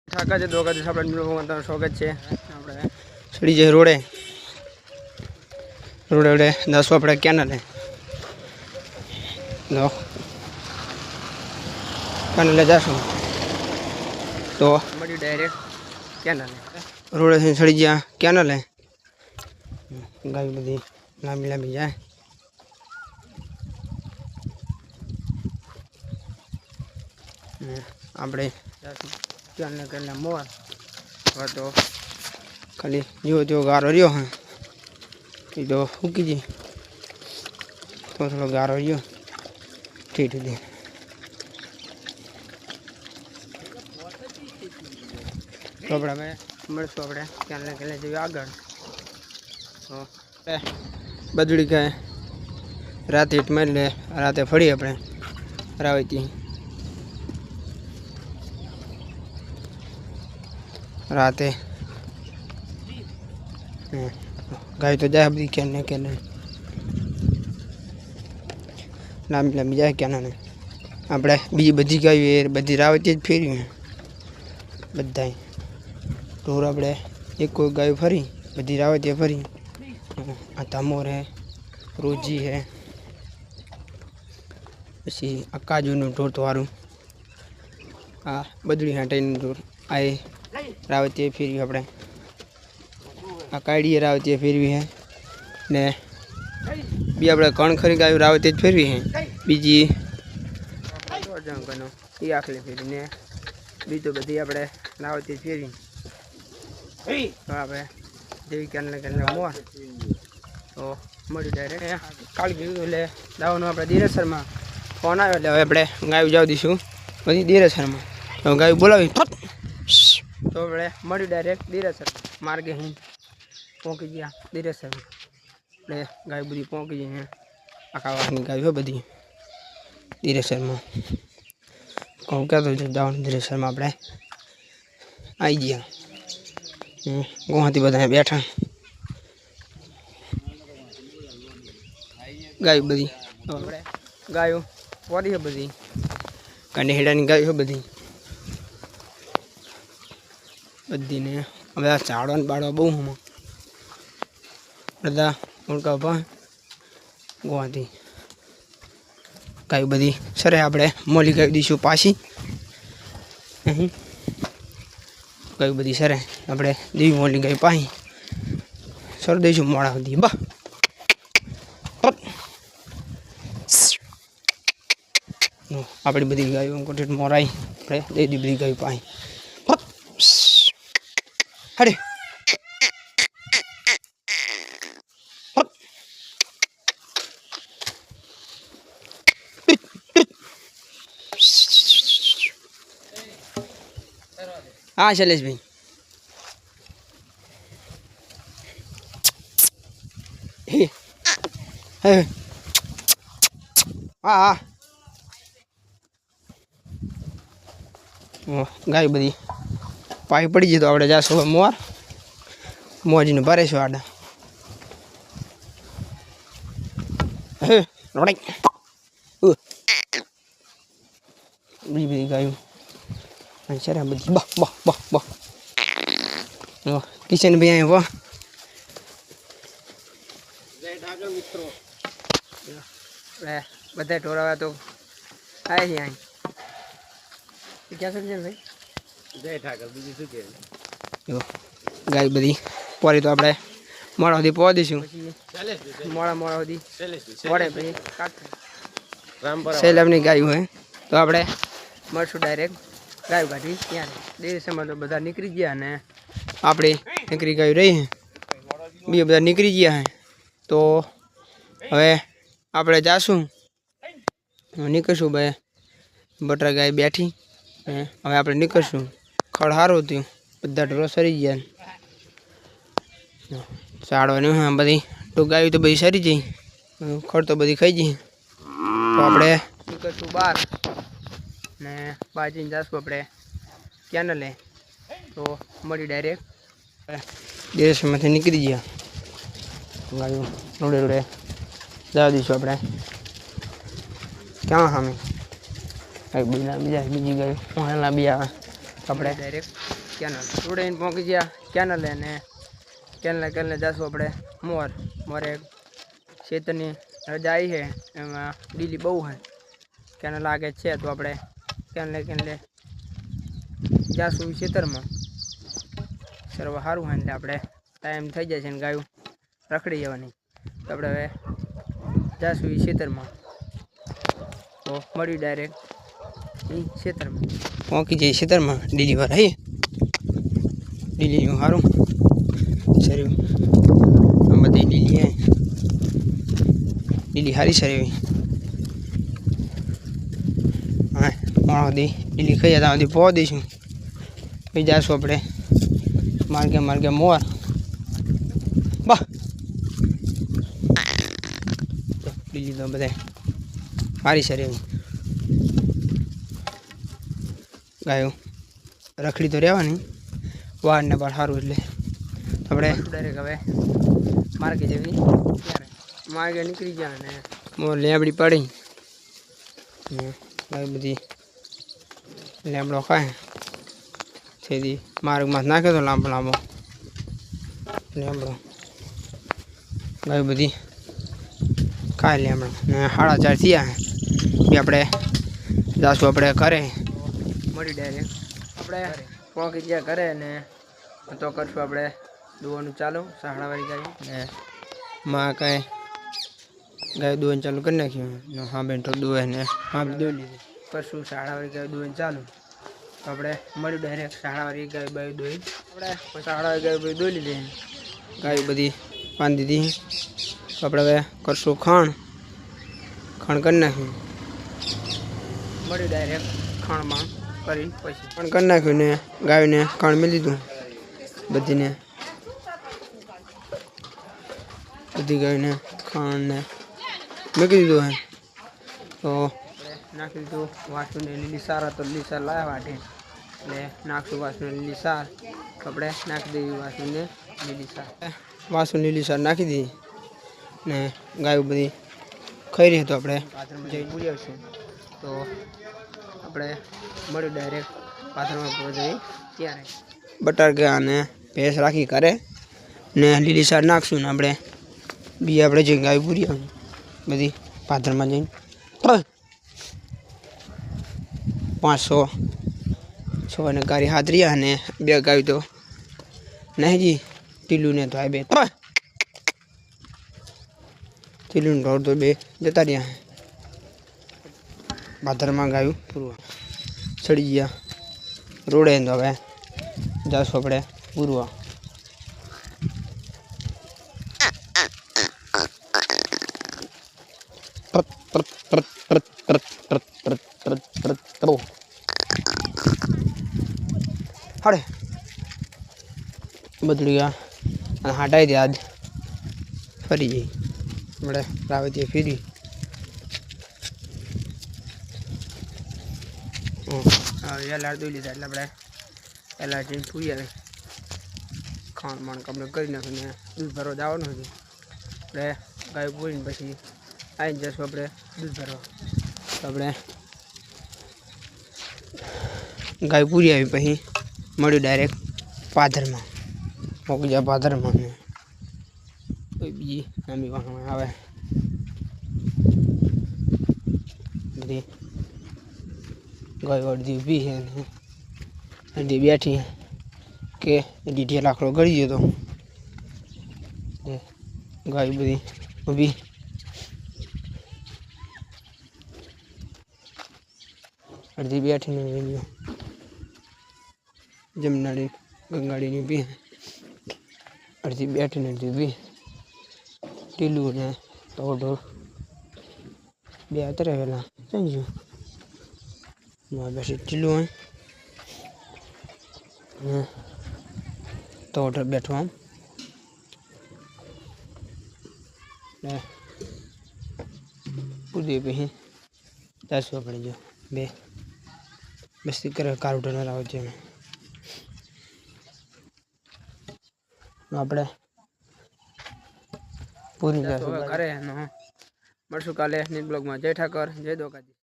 ઠાકા છે દોકા દિવસ આપણે તમારું સ્વાગત છે આપણે સડી જાય રોડે રોડે દસો આપણે કેનાલે લો કેનાલે જશું તો મળ્યું ડાયરેક્ટ કેનાલે રોડેથી સડી ગયા કેનાલે ગાય બધી લાંબી લાંબી જાય આપણે કેનાલે કેનાલે મોર હવે તો ખાલી જેવો તેવો ગારો રહ્યો હા એ તો ફૂકી જાય તો થોડો ગારો રહ્યો ઠીક હતી તો આપણે અમે મળશું આપણે કેનાલે કેનાલે જઈએ આગળ તો બદડી ગાય રાતે હિટમાં એટલે રાતે ફરી આપણે રાવતી रात गाय तो जाए बड़ी कहने के लांबी लांबी जाए क्या ना આપણે બીજી બધી ગાયો બધી રાવતી જ ફેરવી બધાય ઢોર આપણે એક કોઈ ગાયો ફરી બધી રાવતી ફરી આ તામોર હે રોજી હે પછી આ કાજુનું ઢોર તોરું આ બદડી હાંટાઈનું ઢોર આ રાવતી ફેરવી આપણે આ કાઢીએ રાવતી ફેરવી હે ને બી આપણે કણખરી ગાયું રાવતી જ ફેરવી હે બીજી એ આખલી ફેરવી ને બીજું બધી આપણે રાવતી જ ફેરવી તો આપણે જેવી કેનાલે મોર તો મળ્યું ડાયરેક્ટ કાલ કીધું એટલે દાવાનું આપણે દિરેસરમાં ફોન આવ્યો એટલે હવે આપણે ગાયું જાવ દઈશું બધી દિરેસરમાં તો ગાયું બોલાવી તો આપણે મળ્યું ડાયરેક્ટ દિરેસર માર્ગે હું પહોંચી ગયા દિરેસર એટલે ગાય બધી પહોંચી જઈને આખા વાહની ગાય હોય બધી દિરેસરમાં કહું કહેતો જવાનું દિરેસરમાં આપણે આવી ગયા ગોહાથી બધા બેઠા ગાય બધી આપણે ગાયો વળી છે બધી કંડેડાની ગાય છે બધી બધીને હવે આ ચાળવા બાળવા બહુ હમ બધા ઉડકા પણ ગોવાથી ગાય બધી સરે આપણે મોલી ગાય દઈશું પાછી અહીં ગાય બધી સરે આપણે દેવી મોલી ગાય પાછી સર દઈશું મોડા સુધી બા આપણી બધી ગાયો કોટેટ મોરાઈ આપણે દઈ દી બધી ગાય પાછી હરે हाँ शैलेश भाई हाँ हाँ गाय बधी पाई पड़ी जी तो આપણે જાશું મોર મોજીને ભરેશું આડા હે રોડાઈ બીજી બધી ગાયું સર બધી બા બા બા બા કિશન ભાઈ આવ્યો વાહ જય ઠાકર મિત્રો બધા ઢોરાવા તો આય છે અહીં क्या समझे भाई जय ठाकर बीजी શું કે જો ગાય બધી પોરી તો આપણે મોડા સુધી પહોંચી દઈશું મોડા સુધી મોડે પછી રામપરા સેલમની ગાય હોય તો આપણે મળશું ડાયરેક્ટ ગાય કાઢી ત્યાં દેશમાં તો બધા નીકળી ગયા ને આપણે નીકળી ગાયું રહી બીજા બધા નીકળી ગયા હે તો હવે આપણે જાશું નીકળશું ભાઈ બટરા ગાય બેઠી હવે આપણે નીકળશું ખડ સારું થયું બધા ઢોરો સરી ગયા ચાળવાની હા બધી તો ગાયું તો બધી સરી જઈ ખડ તો બધી ખાઈ જઈ તો આપણે નીકળશું બહાર ને બાજીને જઈશું આપણે કેનાલે તો મળી ડાયરેક્ટ દેશમાંથી નીકળી ગયા ગાયું રોડે રોડે જવા દઈશું આપણે ક્યાં સામે બીજી ગાય હું લાંબી આવે આપણે ડાયરેક્ટ કેનલ રોડે પહોંચી ગયા કેનલ અને કેનલ જશું આપણે મોરે ખેતરની રજા આવી છે એમાં લીલી બહુ છે કેનલ આગે છે તો આપણે કેનલે જાશું ખેતરમાં સર્વ સારું હોય એટલે આપણે ટાઈમ થઈ જાય છે ને ગાયું રખડી જવાની તો આપણે હવે જાશું ખેતરમાં તો મળ્યું ડાયરેક્ટ એ ખેતરમાં પહોંચી જઈએ ખેતરમાં ડીલીવર હઈ ડીલીનું સારું સર્યું આ બધી ડીલી સારી સરી હા બધી ડીલી ખાઈ ત્યાં બધી પહોંચ દઈશું પછી જઈશું આપણે માર્ગે મોર વાહ ડીલી તો બધા સારી સરી ગાયો રખડી તો રહેવાની વાર ને બાર સારું એટલે આપણે ડાયરેક્ટ હવે માર્ગે જેવી ત્યારે માર્ગે નીકળી ગયા અને મોર લેબડી પડી બધી લેબડો ખાય તેથી માર્ગમાં નાખ્યો તો લાંબો લેબડો ગાય બધી ખાય લેબડો ને 4:30 થયા બી આપણે જાશું આપણે ઘરે મળી ડાયરેક્ટ આપણે પહોંચી ગયા ઘરે ને તો કરશું આપણે દોવાનું ચાલુ સાહડાવાળી ગાય ને માં કાંઈ ગાય દોવાનું ચાલુ કરી નાખ્યું હા બેન તો દોવે ને હા દોઈ લીધી કરશું સાહડાવાળી ગાય દોવાનું ચાલુ તો આપણે મળ્યું ડાયરેક્ટ સાહડાવાળી ગાય બાય દોઈ આપણે સાહડાવાળી ગાય બાય દોઈ લીધી ગાય બધી બાંધી દીધી તો આપણે હવે કરશું ખાણ કરી નાખ્યું મળ્યું ડાયરેક્ટ ખાણમાં કરી પછી ખાણ કરી નાખ્યું ને ગાયને ખાણ મેળી દીધું બધી ગાયને ખાણને મૂકી દીધું હે તો નાખી દીધું વાસુને લીલી સાર તો લીલી સાર લાવ્યા વાટે એટલે નાખશું વાસુને લીલી સાર આપણે નાખી દઈએ વાસુને લીલી સાર નાખી દઈએ ને ગાયો બધી ખાઈ રહી તો આપણે જઈને પૂરી આવશું તો આપણે મળ્યું ડાયરેક્ટ પાથરમાં પહોંચી ત્યારે બટર અને ભેંસ રાખી કરે ને લીલી સાર નાખશું ને આપણે બી આપણે જઈને ગાય પૂરી આવશું બધી પાથરમાં જઈને 500 ને ગાડી હાથ રહ્યા અને 2 ગાય તો નહીં જી ટીલું ને તો આ 2 ટીલું ઢોર તો 2 જતા રહ્યા પાથરમાં ગાયું પૂરવા ચડી ગયા રોડે તો હવે જાશું આપણે પૂરવા હાડે બદલી ગયા અને હટાવી દે આજ ફરી જઈ આપણે રાવતીએ ફેરી એલાર દોઈ લીધા એટલે આપણે એલાર જઈને પૂરી આવે ખાણ માણ કમ્પ્લીટ કરી નાખ્યું ને દૂધ ભરવા જવાનું હતું આપણે ગાય પૂરીને પછી આવીને જશું આપણે દૂધ ભરવા તો આપણે ગાય પૂરી આવી પછી મળ્યું ડાયરેક્ટ પાદરમાં મોકી જાય પાદરમાં ને કોઈ બીજી નામી વાહમાં આવે બધી ગાય અડધી ઊભી છે ને અડધી બેઠી કે દીઠિયા લાકડો ગળી ગયો તો ગાય બધી ઊભી અડધી બેઠીને વેલ્યો જમનાડી ગંગાડીની ઊભી અડધી બેઠીને અડધી ઊભી ટીલું ને તો 2 અત્યારે વહેલા સમજ્યું પછી ટીલું હોય તો બેઠો આમ ને પૂરી પછી જાશું આપણે જો 2 મસ્તી કરે કારુટર આવે છે આપણે પૂરી જશું ઘરે મળશું કાલે બ્લોગમાં જય ઠાકર જય દ્વારકાધીશ.